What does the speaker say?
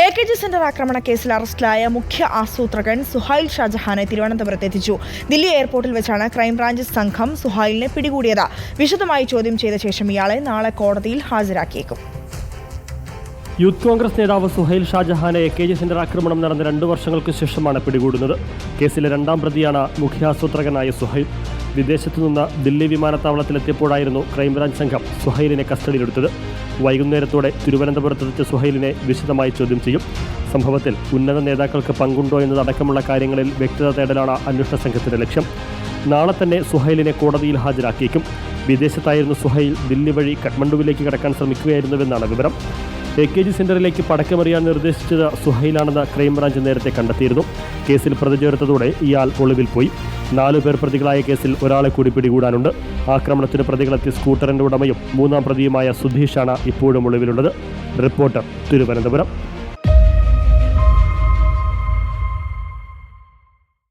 AKG centre ആക്രമണ കേസിൽ അറസ്റ്റിലായ മുഖ്യ ആസൂത്രകൻ സുഹൈൽ ഷാജഹാനെ തിരുവനന്തപുരത്ത് എത്തിച്ചു. ദില്ലി എയർപോർട്ടിൽ വെച്ചാണ് ക്രൈംബ്രാഞ്ച് സംഘം സുഹൈലിനെ പിടികൂടിയത്. വിശദമായി ചോദ്യം ചെയ്ത ശേഷം ഇയാളെ നാളെ കോടതിയിൽ ഹാജരാക്കിയേക്കും. യൂത്ത് കോൺഗ്രസ് നേതാവ് സുഹൈൽ ഷാജഹാനെ AKG സെന്റർ ആക്രമണം നടന്ന 2 വർഷങ്ങൾക്ക് ശേഷമാണ് പിടികൂടുന്നത്. കേസിലെ 2ാം പ്രതിയാണ് മുഖ്യാസൂത്രകനായ സുഹൈൽ. വിദേശത്തു നിന്ന് ദില്ലി വിമാനത്താവളത്തിലെത്തിയപ്പോഴായിരുന്നു ക്രൈംബ്രാഞ്ച് സംഘം സുഹൈലിനെ കസ്റ്റഡിയിലെടുത്തത്. വൈകുന്നേരത്തോടെ തിരുവനന്തപുരത്തെത്തിച്ച സുഹൈലിനെ വിശദമായി ചോദ്യം ചെയ്യും. സംഭവത്തിൽ ഉന്നത നേതാക്കൾക്ക് പങ്കുണ്ടോ എന്നതടക്കമുള്ള കാര്യങ്ങളിൽ വ്യക്തത തേടലാണ് അന്വേഷണ സംഘത്തിന്റെ ലക്ഷ്യം. നാളെ തന്നെ സുഹൈലിനെ കോടതിയിൽ ഹാജരാക്കിയേക്കും. വിദേശത്തായിരുന്നു സുഹൈൽ. ദില്ലി വഴി കഠ്മണ്ഡുവിലേക്ക് കടക്കാൻ ശ്രമിക്കുകയായിരുന്നുവെന്നാണ് വിവരം. AKG സെന്ററിലേക്ക് പടക്കമെറിയാൻ നിർദ്ദേശിച്ചത് സുഹൈലാണെന്ന് ക്രൈംബ്രാഞ്ച് നേരത്തെ കണ്ടെത്തിയിരുന്നു. കേസിൽ പ്രതി ചേർത്തതോടെ ഇയാൾ ഒളിവിൽ പോയി. 4 പേർ പ്രതികളായ കേസിൽ ഒരാളെ കൂടി പിടികൂടാനുണ്ട്. ആക്രമണത്തിന് പ്രതികളെത്തിയ സ്കൂട്ടറിന്റെ ഉടമയും 3ാം പ്രതിയുമായ സുധീഷാണ് ഇപ്പോഴും ഒളിവിലുള്ളത്. റിപ്പോർട്ടർ, തിരുവനന്തപുരം.